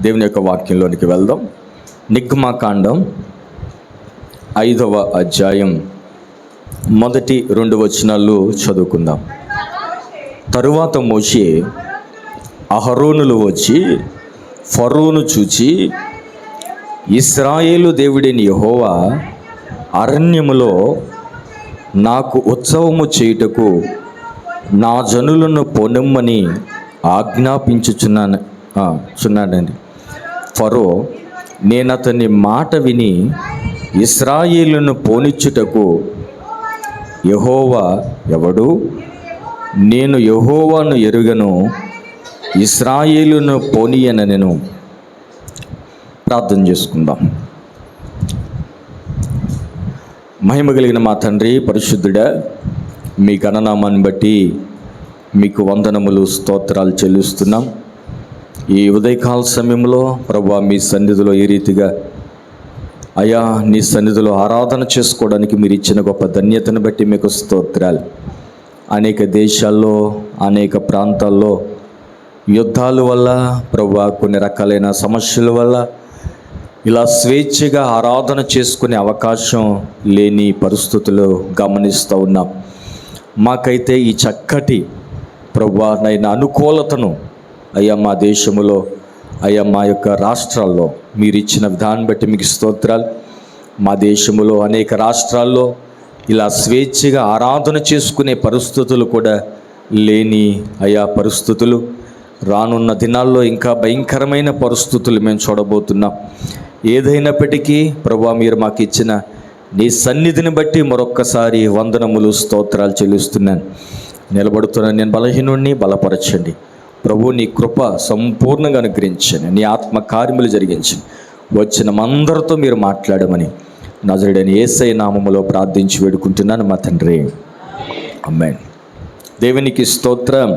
దేవుని యొక్క వాక్యంలోనికి వెళ్దాం. నిర్గమకాండం 5వ అధ్యాయం మొదటి 2 వచనాలు చదువుకుందాం. తరువాత మోషే అహరోనులు వచ్చి ఫరోను చూచి, ఇశ్రాయేలు దేవుడైన యెహోవా అరణ్యములో నాకు ఉత్సవము చేయుటకు నా జనులను పొనమ్మని ఆజ్ఞాపించుచున్నాడండి. ఫరో, నేను అతని మాట విని ఇశ్రాయేలును పోనిచ్చుటకు యెహోవా ఎవడు? నేను యెహోవాను ఎరుగను, ఇశ్రాయేలును పోనీయనెను. ప్రార్థన చేసుకుందాం. మహిమ కలిగిన మా తండ్రి, పరిశుద్ధుడా, మీ గణనామాన్ని బట్టి మీకు వందనములు, స్తోత్రాలు చెల్లిస్తున్నాం. ఈ ఉదయకాల సమయంలో ప్రభువా, మీ సన్నిధిలో ఈ రీతిగా అయ్యా నీ సన్నిధిలో ఆరాధన చేసుకోవడానికి మీరు ఇచ్చిన గొప్ప ధన్యతను బట్టి మీకు స్తోత్రాలు. అనేక దేశాల్లో, అనేక ప్రాంతాల్లో యుద్ధాల వల్ల ప్రభువా, కొన్ని రకాలైన సమస్యల వల్ల ఇలా స్వేచ్ఛగా ఆరాధన చేసుకునే అవకాశం లేని పరిస్థితులు గమనిస్తూ ఉన్నాం. మాకైతే ఈ చక్కటి ప్రభువా నైనా అనుకూలతను అయ్యా మా దేశంలో, అయ్యా మా యొక్క రాష్ట్రాల్లో మీరు ఇచ్చిన విధానం బట్టి మీకు స్తోత్రాలు. మా దేశంలో అనేక రాష్ట్రాల్లో ఇలా స్వేచ్ఛగా ఆరాధన చేసుకునే పరిస్థితులు కూడా లేని అయా పరిస్థితులు, రానున్న దినాల్లో ఇంకా భయంకరమైన పరిస్థితులు మేము చూడబోతున్నాం. ఏదైనప్పటికీ ప్రభువా, మీరు మాకు ఇచ్చిన నీ సన్నిధిని బట్టి మరొక్కసారి వందనములు, స్తోత్రాలు చెల్లిస్తున్నాను. నిలబడుతున్నాను నేను బలహీనుడిని, బలపరచండి ప్రభు. నీ కృప సంపూర్ణంగా అనుగ్రహించండి, నీ ఆత్మ కార్యములు జరిగించండి. వచ్చిన మందరితో మీరు మాట్లాడమని నజరుడైన యేసయ్య నామములో ప్రార్థించి వేడుకుంటున్నాను మా తండ్రి, ఆమేన్. దేవునికి స్తోత్రం.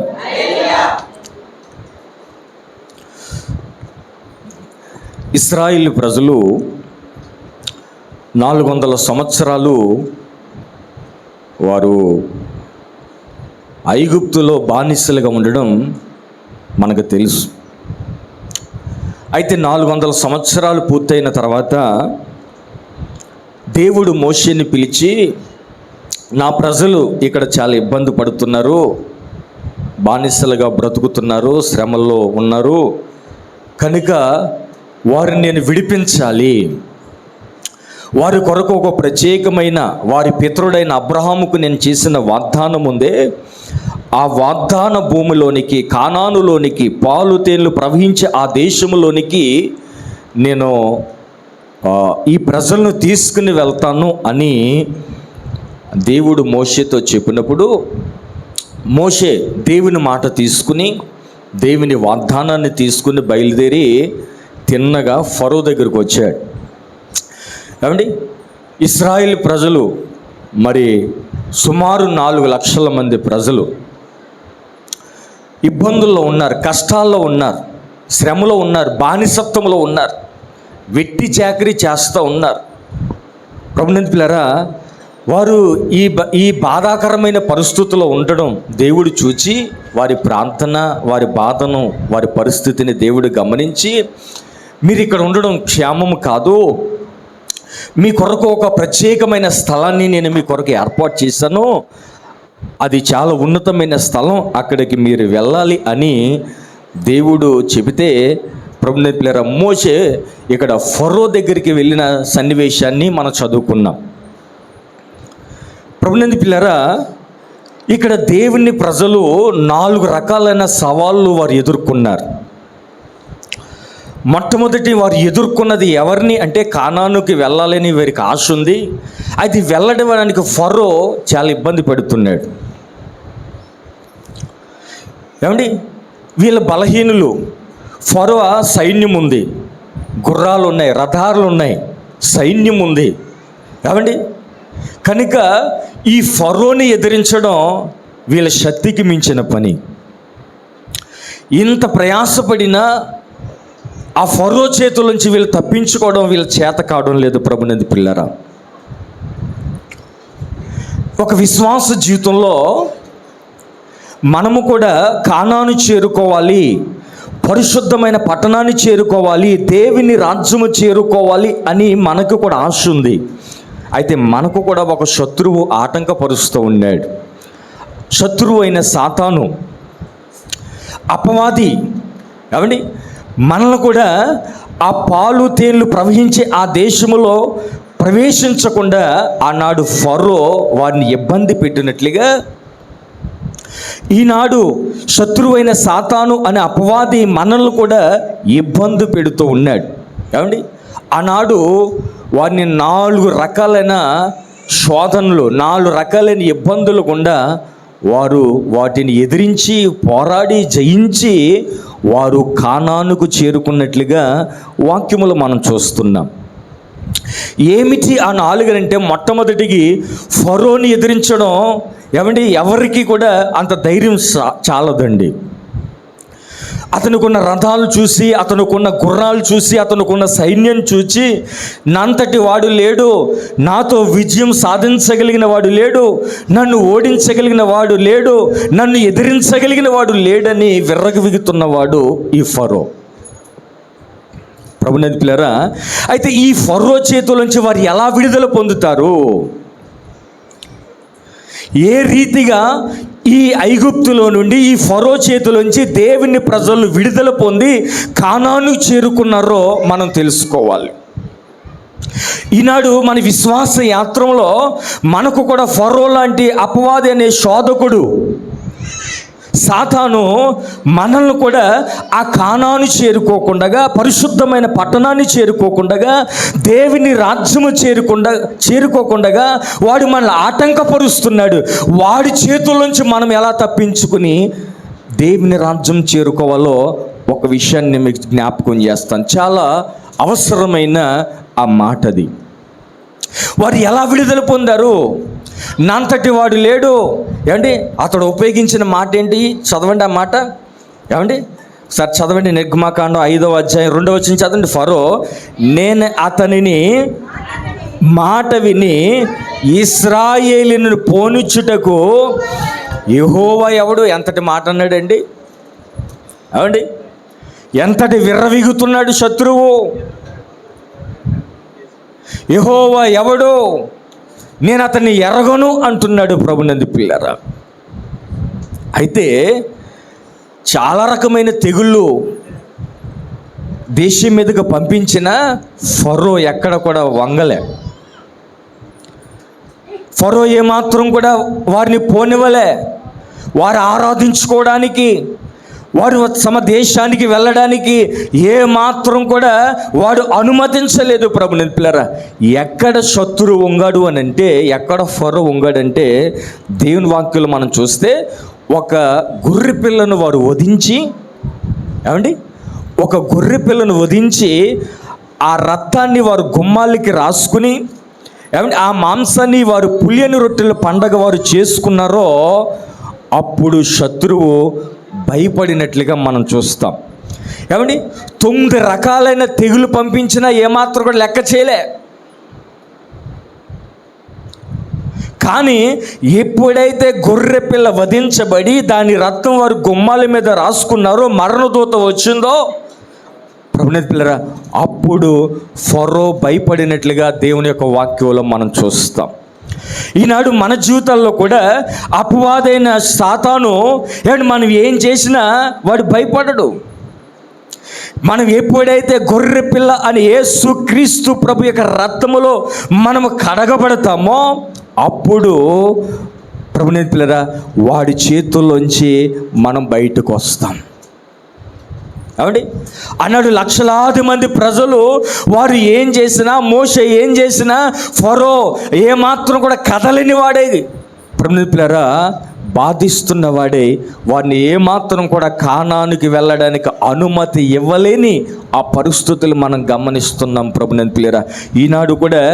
ఇశ్రాయేలు ప్రజలు 400 సంవత్సరాలు వారు ఐగుప్తులో బానిసలుగా ఉండడం మనకు తెలుసు. అయితే 400 సంవత్సరాలు పూర్తయిన తర్వాత దేవుడు మోషేని పిలిచి, నా ప్రజలు ఇక్కడ చాలా ఇబ్బంది పడుతున్నారు, బానిసలుగా బ్రతుకుతున్నారు, శ్రమల్లో ఉన్నారు, కనుక వారిని నేను విడిపించాలి. వారి కొరకు ఒక ప్రత్యేకమైన వారి పితరుడైన అబ్రహాముకు నేను చేసిన వాగ్దానం ఉందే, ఆ వాగ్దాన భూమిలోనికి, కానానులోనికి, పాలు తేళ్లు ప్రవహించే ఆ దేశంలోనికి నేను ఈ ప్రజలను తీసుకుని వెళ్తాను అని దేవుడు మోషేతో చెప్పినప్పుడు, మోషే దేవుని మాట తీసుకుని, దేవుని వాగ్దానాన్ని తీసుకుని బయలుదేరి తిన్నగా ఫరో దగ్గరికి వచ్చాడు. ఏమండి, ఇశ్రాయేల్ ప్రజలు మరి సుమారు 4 లక్షల మంది ప్రజలు ఇబ్బందుల్లో ఉన్నారు, కష్టాల్లో ఉన్నారు, శ్రమలో ఉన్నారు, బానిసత్వంలో ఉన్నారు, వెట్టి చాకరీ చేస్తూ ఉన్నారు. ప్రభునందు పిల్లరా, వారు ఈ బాధాకరమైన పరిస్థితుల్లో ఉండడం దేవుడు చూచి, వారి ప్రార్థన, వారి బాధను, వారి పరిస్థితిని దేవుడు గమనించి, మీరు ఇక్కడ ఉండడం క్షేమము కాదు, మీ కొరకు ఒక ప్రత్యేకమైన స్థలాన్ని నేను మీ కొరకు ఏర్పాటు చేశాను, అది చాలా ఉన్నతమైన స్థలం, అక్కడికి మీరు వెళ్ళాలి అని దేవుడు చెబితే, ప్రభువుని పిల్లరా, మోషే ఇక్కడ ఫరో దగ్గరికి వెళ్ళిన సన్నివేశాన్ని మనం చదువుకున్నాం. ప్రభువుని పిల్లరా, ఇక్కడ దేవుని ప్రజలు 4 రకాలైన సవాళ్ళు వారు ఎదుర్కొన్నారు. మొట్టమొదటి వారు ఎదుర్కొన్నది ఎవరిని అంటే, కానానుకి వెళ్ళాలని వారికి ఆశ ఉంది. అది వెళ్ళడానికి ఫరో చాలా ఇబ్బంది పడుతున్నాడు. ఏమండి, వీళ్ళ బలహీనులు. ఫరో సైన్యం ఉంది, గుర్రాలు ఉన్నాయి, రథాలు ఉన్నాయి, సైన్యం ఉంది. ఏమండి, కనుక ఈ ఫరోని ఎదిరించడం వీళ్ళ శక్తికి మించిన పని. ఇంత ప్రయాసపడినా ఆ ఫరో చేతుల నుంచి వీళ్ళు తప్పించుకోవడం వీళ్ళ చేత కావడం లేదు. ప్రభునందు పిల్లరా, ఒక విశ్వాస జీవితంలో మనము కూడా కానాను చేరుకోవాలి, పరిశుద్ధమైన పట్టణాన్ని చేరుకోవాలి, దేవుని రాజ్యము చేరుకోవాలి అని మనకు కూడా ఆశ ఉంది. అయితే మనకు కూడా ఒక శత్రువు ఆటంకపరుస్తూ ఉన్నాడు. శత్రువు అయిన సాతాను, అపవాది ఏమండి, మనల్ని కూడా ఆ పాలు తేళ్లు ప్రవహించే ఆ దేశములో ప్రవేశించకుండా ఆనాడు ఫరో వారిని ఇబ్బంది పెట్టినట్లుగా ఈనాడు శత్రువైన సాతాను అనే అపవాది మనల్ని కూడా ఇబ్బంది పెడుతూ ఉన్నాడు. ఏమండి, ఆనాడు వారిని 4 రకాలైన శోధనలు, 4 రకాలైన ఇబ్బందులు గుండా వారు వాటిని ఎదిరించి పోరాడి జయించి వారు కానానుకు చేరుకున్నట్లుగా వాక్యములు మనం చూస్తున్నాం. ఏమిటి ఆ 4 అంటే, మొట్టమొదటికి ఫరోని ఎదిరించడం. ఏమండి, ఎవరికి కూడా అంత ధైర్యం చాలదండి. అతనుకున్న రథాలు చూసి, అతనుకున్న గుర్రాలు చూసి, అతనుకున్న సైన్యం చూసి, నాంతటి వాడు లేడు, నాతో విజయం సాధించగలిగిన వాడు లేడు, నన్ను ఓడించగలిగిన వాడు లేడు, నన్ను ఎదిరించగలిగిన వాడు లేడని విర్రగవిగుతున్నవాడు ఈ ఫరో. ప్రభునందు పిల్లరా, అయితే ఈ ఫరో చేతుల వారు ఎలా విడుదల పొందుతారు? ఏ రీతిగా ఈ ఐగుప్తులో నుండి, ఈ ఫరో చేతులోంచి దేవుని ప్రజలు విడుదల పొంది కానాను చేరుకున్నారో మనం తెలుసుకోవాలి. ఈనాడు మన విశ్వాస యాత్రలో మనకు కూడా ఫరో లాంటి అపవాది అనే శోధకుడు సాతాను మనల్ని కూడా ఆ కానాను చేరుకోకుండా, పరిశుద్ధమైన పట్టణాన్ని చేరుకోకుండా, దేవుని రాజ్యము చేరుకోకుండా వాడు మనల్ని ఆటంకపరుస్తున్నాడు. వాడి చేతుల్లోంచి మనం ఎలా తప్పించుకుని దేవుని రాజ్యం చేరుకోవాలో ఒక విషయాన్ని మీకు జ్ఞాపకం చేస్తాను. చాలా అవసరమైన ఆ మాట అది. వారు ఎలా విడుదల పొందారు? నాంతటి వాడు లేడు. ఏమండి, అతడు ఉపయోగించిన మాట ఏంటి? చదవండి ఆ మాట. ఏమండి, సార్ చదవండి. నిర్గమాకాండం 5వ అధ్యాయం 2వ వచనం చదవండి. ఫరో, నేను అతనిని మాట విని ఇశ్రాయేలును పోనిచ్చుటకు యెహోవా ఎవడు? ఎంతటి మాట అన్నాడండి. ఏమండి, ఎంతటి విర్రవీగుతున్నాడు శత్రువు. యెహోవా ఎవడు? నేను అతన్ని ఎరగను అంటున్నాడు. ప్రభునందు పిల్లరా, అయితే చాలా రకమైన తెగుళ్ళు దేశం మీదకు పంపించిన ఫరో ఎక్కడ కూడా వంగలే. ఫరో ఏమాత్రం కూడా వారిని పోనివ్వలే. వారు ఆరాధించుకోవడానికి, వారు తమ దేశానికి వెళ్ళడానికి ఏమాత్రం కూడా వాడు అనుమతించలేదు. ప్రభునందు పిల్లరా, ఎక్కడ శత్రువు ఉంగాడు అని అంటే, ఎక్కడ ఫరో ఉంగాడంటే, దేవుని వాక్యంలో మనం చూస్తే ఒక గొర్రె పిల్లను వారు వధించి, ఏమండి, ఒక గొర్రె పిల్లను వధించి ఆ రక్తాన్ని వారు గుమ్మాలకి రాసుకుని, ఏమండి, ఆ మాంసాన్ని వారు పులియని రొట్టెల పండగ వారు చేసుకున్నారో అప్పుడు శత్రువు భయపడినట్లుగా మనం చూస్తాం. ఏమండి, 9 రకాలైన తెగులు పంపించినా ఏమాత్రం కూడా లెక్క చేయలే. కానీ ఎప్పుడైతే గొర్రె పిల్ల వధించబడి దాని రక్తం వారు గుమ్మాల మీద రాసుకున్నారో, మరణదూత వచ్చిందో, ప్రభునందు పిల్లరా, అప్పుడు ఫరో భయపడినట్లుగా దేవుని యొక్క వాక్యంలో మనం చూస్తాం. ఈనాడు మన జీవితాల్లో కూడా అపవాదైన సాతాను, మనం ఏం చేసినా వాడు భయపడడు. మనం ఎప్పుడైతే గొర్రె పిల్ల అని యేసు క్రీస్తు ప్రభు యొక్క రక్తములో మనము కడగబడతామో అప్పుడు ప్రభునందు పిల్లరా వాడి చేతుల్లోంచి మనం బయటకు వస్తాం. ఏమండి, అన్నాడు లక్షలాది మంది ప్రజలు వారు ఏం చేసినా, మోషే ఏం చేసినా ఫరో ఏమాత్రం కూడా కదలని వాడేది. ప్రభునందు పిల్లరా, బాధిస్తున్న వాడే వారిని ఏమాత్రం కూడా కానానికి వెళ్ళడానికి అనుమతి ఇవ్వలేని ఆ పరిస్థితులు మనం గమనిస్తున్నాం. ప్రభునందు పిల్లరా, ఈనాడు కూడా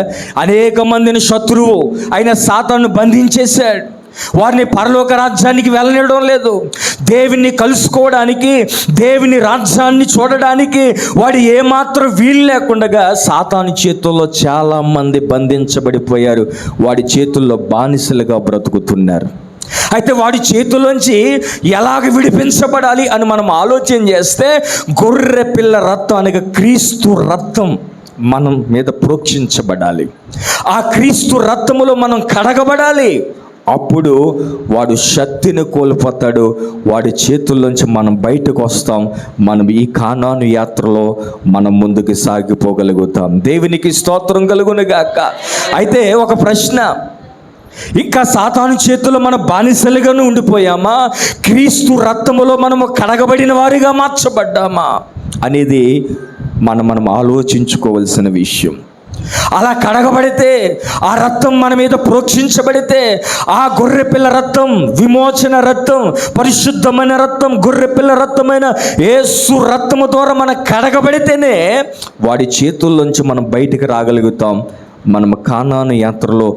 అనేక మందిని శత్రువు అయిన సాతాను బంధించేశాడు. వారిని పరలోక రాజ్యానికి వెళ్ళనివ్వడం లేదు. దేవుని కలుసుకోవడానికి, దేవుని రాజ్యాన్ని చూడడానికి వాడు ఏమాత్రం వీలు లేకుండా సాతాను చేతుల్లో చాలామంది బంధించబడిపోయారు. వాడి చేతుల్లో బానిసలుగా బ్రతుకుతున్నారు. అయితే వాడి చేతుల్లోంచి ఎలాగ విడిపించబడాలి అని మనం ఆలోచన చేస్తే గొర్రె పిల్ల రక్తం అనగా క్రీస్తు రక్తం మనం మీద ప్రోక్షించబడాలి. ఆ క్రీస్తు రక్తములో మనం కడగబడాలి. అప్పుడు వాడు శక్తిని కోల్పోతాడు. వాడి చేతుల్లోంచి మనం బయటకు వస్తాం. మనం ఈ కానాను యాత్రలో మనం ముందుకు సాగిపోగలుగుతాం. దేవునికి స్తోత్రం కలుగును గాక. అయితే ఒక ప్రశ్న, ఇంకా సాతాను చేతుల్లో మన బానిసలుగానే ఉండిపోయామా, క్రీస్తు రక్తములో మనము కడగబడిన వారిగా మార్చబడ్డామా అనేది మనం ఆలోచించుకోవలసిన విషయం. అలా కడగబడితే, ఆ రక్తం మన మీద ప్రోక్షించబడితే, ఆ గొర్రెపిల్ల రక్తం, విమోచన రక్తం, పరిశుద్ధమైన రక్తం, గొర్రెపిల్ల రక్తమైన యేసు రక్తము ద్వారా మనం కడగబడితేనే వాడి చేతుల్లోంచి మనం బయటికి రాగలుగుతాం. మనం కానాను యాత్రలో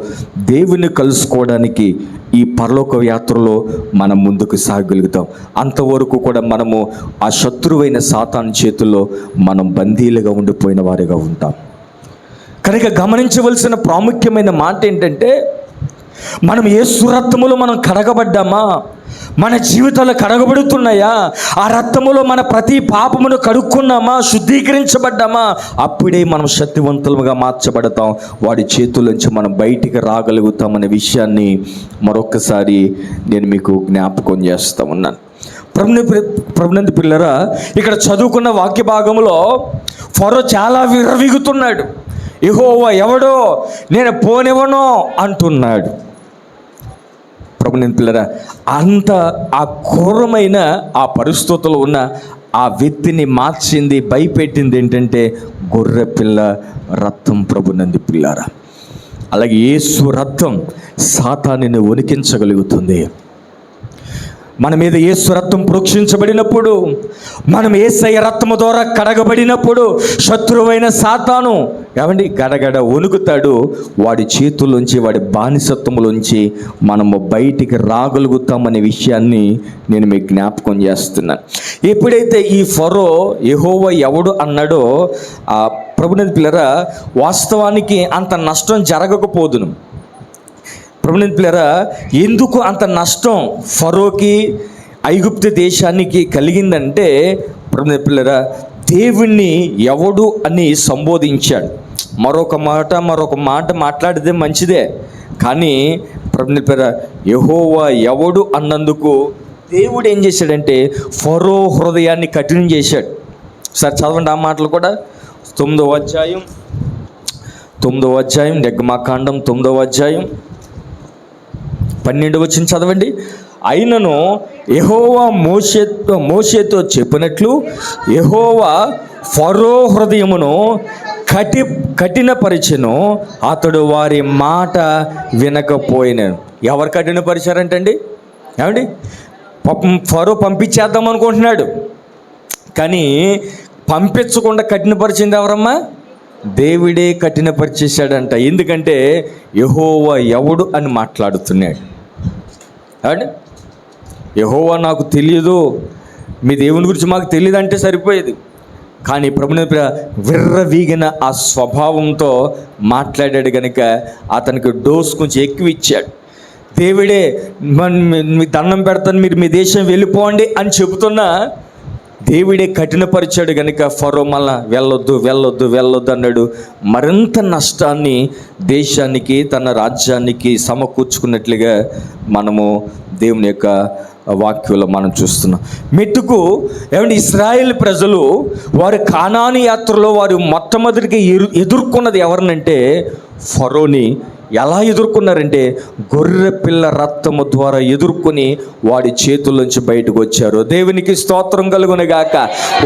దేవుని కలుసుకోవడానికి ఈ పరలోక యాత్రలో మనం ముందుకు సాగగలుగుతాం. అంతవరకు కూడా మనము ఆ శత్రువైన సాతాను చేతుల్లో మనం బందీలుగా ఉండిపోయిన వారిగా ఉంటాం. కనుక గమనించవలసిన ప్రాముఖ్యమైన మాట ఏంటంటే, మనం యేసు రక్తములో మనం కడగబడ్డామా, మన జీవితాలు కడగబడుతున్నాయా, ఆ రక్తములో మన ప్రతి పాపమును కడుక్కున్నామా, శుద్ధీకరించబడ్డామా, అప్పుడే మనం శక్తివంతులుగా మార్చబడతాం. వాడి చేతుల్లోంచి మనం బయటికి రాగలుగుతామనే విషయాన్ని మరొకసారి నేను మీకు జ్ఞాపకం చేస్తూ ఉన్నాను. ప్రభునందు పిల్లరా, ఇక్కడ చదువుకున్న వాక్య భాగంలో ఫరో చాలా విర్రవీగుతున్నాడు. యెహోవా ఎవడో నేను పోనివ్వను అంటున్నాడు. ప్రభునందు పిల్లరా, అంత ఆ ఘోరమైన ఆ పరిస్థితుల్లో ఉన్న ఆ వ్యక్తిని మార్చింది, భయపెట్టింది ఏంటంటే గొర్రెపిల్ల రక్తం. ప్రభునందు పిల్లారా, అలాగే యేసు రక్తం సాతానుని వణికించగలుగుతుంది. మన మీద యేసు రక్తం ప్రోక్షించబడినప్పుడు, మనం యేసయ్య రక్తము ద్వారా కడగబడినప్పుడు శత్రువైన సాతాను గడగడ వణుకుతాడు. వాడి చేతుల్లోంచి, వాడి బానిసత్వములోంచి మనము బయటికి రాగలుగుతామనే విషయాన్ని నేను మీకు జ్ఞాపకం చేస్తున్నాను. ఎప్పుడైతే ఈ ఫరో యెహోవా ఎవడు అన్నాడో, ఆ ప్రభునందు పిల్లరా, వాస్తవానికి అంత నష్టం జరగకపోదును. ప్రభునందు పిల్లరా, ఎందుకు అంత నష్టం ఫరోకి, ఐగుప్తు దేశానికి కలిగిందంటే, ప్రభునందు పిల్లరా, దేవుణ్ణి ఎవడు అని సంబోధించాడు. మరొక మాట మాట్లాడితే మంచిదే, కానీ ప్రభునందు పిల్లరా, యెహోవా ఎవడు అన్నందుకు దేవుడు ఏం చేశాడంటే ఫరో హృదయాన్ని కఠినం చేశాడు. సరే చదవండి ఆ మాటలు కూడా. 9వ అధ్యాయం నిర్గమకాండం 9వ అధ్యాయం 12వ వచనం చదవండి. అయినను యెహోవా మోషేతో చెప్పినట్లు యెహోవా ఫరో హృదయమును కఠినపరిచెను, అతడు వారి మాట వినకపోయినాను. ఎవరు కఠినపరిచారంటండి? ఫరో పంపించేద్దాం అనుకుంటున్నాడు, కానీ పంపించకుండా కఠినపరిచింది ఎవరమ్మా? దేవుడే కఠినపరిచేశాడంట. ఎందుకంటే యెహోవా ఎవడు అని మాట్లాడుతున్నాడు. యెహోవా నాకు తెలియదు, మీ దేవుని గురించి మాకు తెలియదు అంటే సరిపోయేది. కానీ ప్రభుని విర్రవీగిన ఆ స్వభావంతో మాట్లాడాడు కనుక అతనికి డోస్ కొంచెం ఎక్కువ ఇచ్చాడు. దేవుడే మీ దండం పెడతాను, మీరు మీ దేశం వెళ్ళిపోండి అని చెబుతున్నా దేవుడే కఠినపరిచాడు కనుక ఫరో మళ్ళా వెళ్ళొద్దు అన్నాడు. మరింత నష్టాన్ని దేశానికి, తన రాజ్యానికి సమకూర్చుకున్నట్లుగా మనము దేవుని యొక్క వాక్యంలో మనం చూస్తున్నాం. మెట్టుకు ఇశ్రాయేల్ ప్రజలు వారి కానాను యాత్రలో వారు మొట్టమొదటిగా ఎదుర్కొన్నది ఎవరినంటే ఫరోని. ఎలా ఎదుర్కొన్నారంటే గొర్రెపిల్ల రక్తము ద్వారా ఎదుర్కొని వాడి చేతుల్లోంచి బయటకు వచ్చారు. దేవునికి స్తోత్రం కలుగును గాక.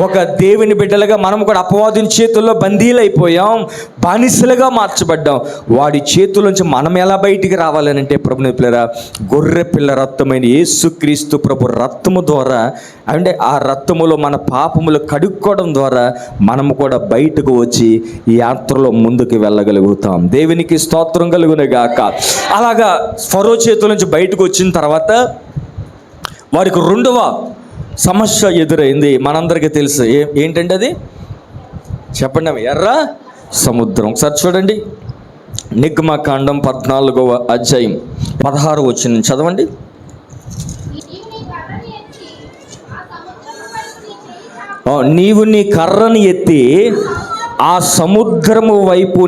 ఒక దేవుని బిడ్డలుగా మనం కూడా అపవాదుని చేతుల్లో బందీలైపోయాం, బానిసలుగా మార్చబడ్డాం. వాడి చేతుల్లోంచి మనం ఎలా బయటికి రావాలని అంటే ప్రభుని పిల్లరా, గొర్రెపిల్ల రక్తమైన యేసుక్రీస్తు ప్రభు రక్తము ద్వారా, అంటే ఆ రక్తములో మన పాపములు కడుక్కోవడం ద్వారా మనము కూడా బయటకు వచ్చి ఈ యాత్రలో ముందుకు వెళ్ళగలుగుతాం. దేవునికి స్తోత్రం కలుగును గాక. అలాగా ఫరో చేతుల నుంచి బయటకు వచ్చిన తర్వాత వారికి రెండవ సమస్య ఎదురైంది. మనందరికీ తెలుసు ఏంటంటే అది చెప్పండి. ఎర్ర సముద్రం. ఒకసారి చూడండి, నిర్గమకాండం 14వ అధ్యాయం 16వ వచనం చదవండి. నీవు నీ కర్రను ఎత్తి ఆ సముద్రము వైపు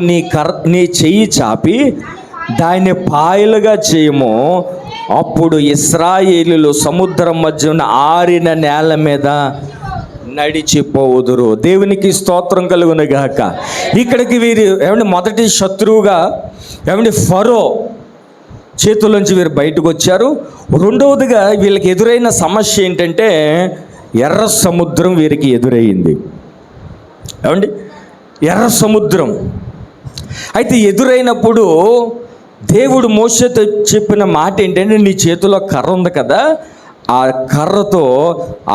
నీ చెయ్యి చాపి దాన్ని పాయలుగా చేయము. అప్పుడు ఇశ్రాయేలీయులు సముద్రం మధ్య ఉన్న ఆరిన నేల మీద నడిచిపోవుదురు. దేవునికి స్తోత్రం కలుగును గాక. ఇక్కడికి వీరు మొదటి శత్రువుగా ఫరో చేతుల్లోంచి వీరు బయటకు వచ్చారు. రెండవదిగా వీళ్ళకి ఎదురైన సమస్య ఏంటంటే ఎర్ర సముద్రం వీరికి ఎదురయ్యింది. ఎర్ర సముద్రం అయితే ఎదురైనప్పుడు దేవుడు మోషేతో చెప్పిన మాట ఏంటంటే, నీ చేతిలో కర్ర ఉంది కదా, ఆ కర్రతో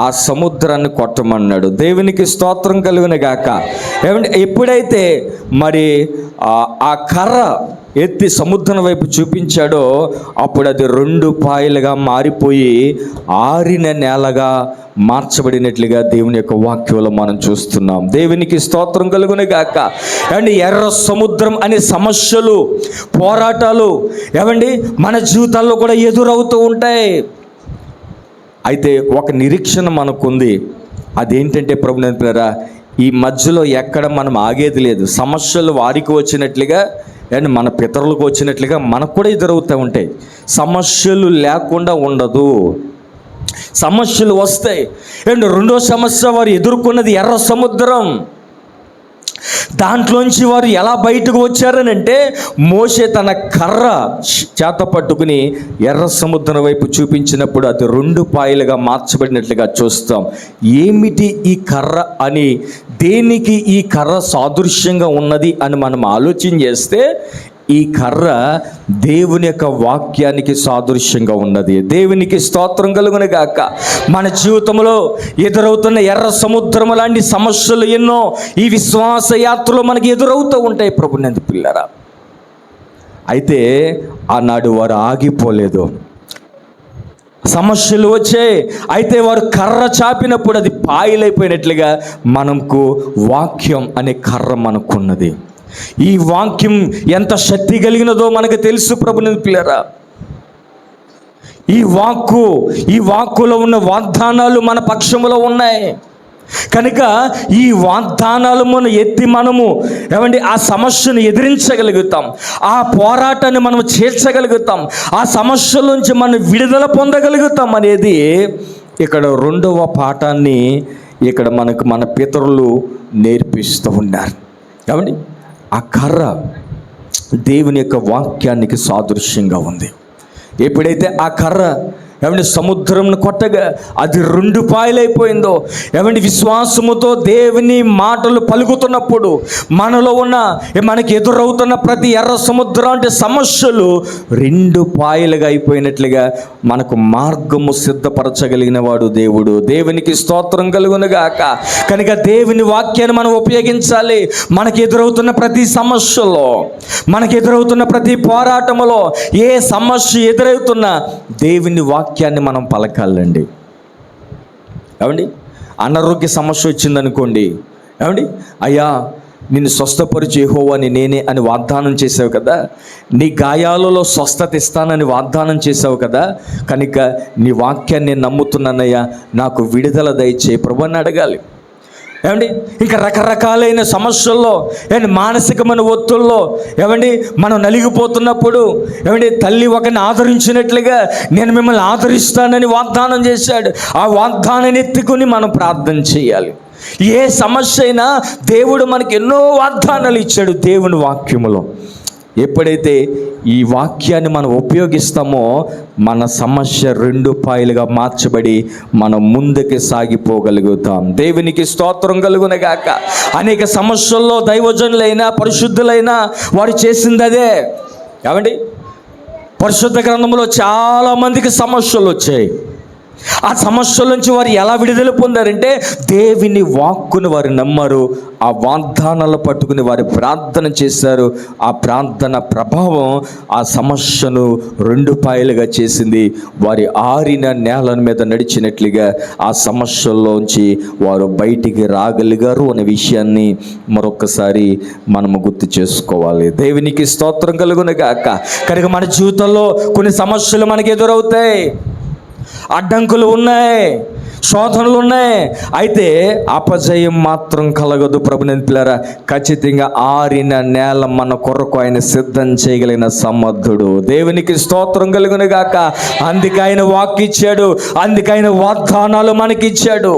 ఆ సముద్రాన్ని కొట్టమన్నాడు. దేవునికి స్తోత్రం కలుగును గాక. ఎప్పుడైతే మరి ఆ కర్ర ఎత్తి సముద్రం వైపు చూపించాడో అప్పుడు అది 2 పాయలుగా మారిపోయి ఆరిన నేలగా మార్చబడినట్లుగా దేవుని యొక్క వాక్యంలో మనం చూస్తున్నాం. దేవునికి స్తోత్రం కలుగును గాక. ఎర్ర సముద్రం అనే సమస్యలు, పోరాటాలు మన జీవితాల్లో కూడా ఎదురవుతూ ఉంటాయి. అయితే ఒక నిరీక్షణ మనకుంది. అదేంటంటే ప్రభునంతులారా, ఈ మధ్యలో ఎక్కడ మనం ఆగేది లేదు. సమస్యలు వారికి వచ్చినట్లుగా మన పితరులకు వచ్చినట్లుగా మనకు కూడా ఎదురవుతూ ఉంటాయి. సమస్యలు లేకుండా ఉండదు, సమస్యలు వస్తాయి. రెండో సమస్య వారు ఎదుర్కొన్నది ఎర్ర సముద్రం. దాంట్లోంచి వారు ఎలా బయటకు వచ్చారనంటే, మోషే తన కర్ర చేత పట్టుకుని ఎర్ర సముద్రం వైపు చూపించినప్పుడు అది 2 పాయలుగా మార్చబడినట్లుగా చూస్తాం. ఏమిటి ఈ కర్ర అని, దేనికి ఈ కర్ర సాదృశ్యంగా ఉన్నది అని మనం ఆలోచన చేస్తే, ఈ కర్ర దేవుని యొక్క వాక్యానికి సాదృశ్యంగా ఉన్నది. దేవునికి స్తోత్రం కలుగును గాక. మన జీవితంలో ఎదురవుతున్న ఎర్ర సముద్రం లాంటి సమస్యలు ఎన్నో ఈ విశ్వాస యాత్రలో మనకి ఎదురవుతూ ఉంటాయి ప్రభునందు పిల్లరా. అయితే ఆనాడు వారు ఆగిపోలేదు. సమస్యలు వచ్చాయి, అయితే వారు కర్ర చాపినప్పుడు అది పాయలైపోయినట్లుగా మనకు వాక్యం అనే కర్ర మనకున్నది. ఈ వాక్యం ఎంత శక్తి కలిగినదో మనకు తెలుసు ప్రభునందు పిల్లరా. ఈ వాక్కులో ఉన్న వాగ్దానాలు మన పక్షములో ఉన్నాయి కనుక ఈ వాగ్దానాలు మనం ఎత్తి మనము ఆ సమస్యను ఎదిరించగలుగుతాం, ఆ పోరాటాన్ని మనం చేర్చగలుగుతాం, ఆ సమస్యల నుంచి మనం విడుదల పొందగలుగుతాం అనేది ఇక్కడ 2వ పాఠాన్ని ఇక్కడ మన పితరులు నేర్పిస్తూ ఉన్నారు. కాబట్టి ఆ కర్ర దేవుని యొక్క వాక్యానికి సాదృశ్యంగా ఉంది. ఎప్పుడైతే ఆ కర్ర సముద్రంను కొట్టగా అది 2 పాయలైపోయిందో, విశ్వాసముతో దేవుని మాటలు పలుకుతున్నప్పుడు మనలో ఉన్న మనకి ఎదురవుతున్న ప్రతి ఎర్ర సముద్రం అంటే సమస్యలు 2 పాయలుగా అయిపోయినట్లుగా మనకు మార్గము సిద్ధపరచగలిగిన వాడు దేవుడు. దేవునికి స్తోత్రం కలుగును గాక. కనుక దేవుని వాక్యాన్ని మనం ఉపయోగించాలి. మనకి ఎదురవుతున్న ప్రతి సమస్యలో, మనకి ఎదురవుతున్న ప్రతి పోరాటములో, ఏ సమస్య ఎదురవుతున్నా దేవుని వాక్యాన్ని మనం పలకాలండి. అనారోగ్య సమస్య వచ్చిందనుకోండి, అయ్యా నిన్ను స్వస్థపరిచే యెహోవాని నేనే అని వాగ్దానం చేసావు కదా, నీ గాయాలలో స్వస్థత ఇస్తానని వాగ్దానం చేసావు కదా, కనుక నీ వాక్యాన్ని నమ్ముతున్నానయ్యా, నాకు విడుదల దయచేయి ప్రభు అని అడగాలి. ఇంకా రకరకాలైన సమస్యల్లో, మానసికమైన ఒత్తుల్లో మనం నలిగిపోతున్నప్పుడు తల్లి ఒకరిని ఆదరించినట్లుగా నేను మిమ్మల్ని ఆదరిస్తానని వాగ్దానం చేశాడు. ఆ వాగ్దానాన్ని ఎత్తుకుని మనం ప్రార్థన చేయాలి. ఏ సమస్య అయినా దేవుడు మనకి ఎన్నో వాగ్దానాలు ఇచ్చాడు దేవుని వాక్యములో. ఎప్పుడైతే ఈ వాక్యాన్ని మనం ఉపయోగిస్తామో మన సమస్య 2 పాయలుగా మార్చబడి మనం ముందుకు సాగిపోగలుగుతాం. దేవునికి స్తోత్రం కలుగును గాక. అనేక సమస్యల్లో దైవజనులైనా పరిశుద్ధులైనా వారు చేసింది అదే. పరిశుద్ధ గ్రంథంలో చాలామందికి సమస్యలు వచ్చాయి. ఆ సమస్యల నుంచి వారు ఎలా విడుదల పొందారంటే దేవుని వాక్కును వారు నమ్మారు, ఆ వాగ్దానాలు పట్టుకుని వారు ప్రార్థన చేశారు. ఆ ప్రార్థన ప్రభావం ఆ సమస్యను 2 పాయలుగా చేసింది. వారి ఆరిన నేల మీద నడిచినట్లుగా ఆ సమస్యల్లోంచి వారు బయటికి రాగలిగారు అనే విషయాన్ని మరొకసారి మనము గుర్తు చేసుకోవాలి. దేవునికి స్తోత్రం కలుగును గాక. కనుక మన జీవితంలో కొన్ని సమస్యలు మనకి ఎదురవుతాయి, అడ్డంకులు ఉన్నాయి, శోధనలు ఉన్నాయి, అయితే అపజయం మాత్రం కలగదు. ప్రభునందు పిల్లరా, ఖచ్చితంగా ఆరిన నేల మన కొరకు ఆయన సిద్ధం చేయగలిగిన సమర్థుడు. దేవునికి స్తోత్రం కలుగును గాక. అందుకే ఆయన వాక్కు ఇచ్చాడు, అందుకే ఆయన వాగ్దానాలు మనకిచ్చాడు.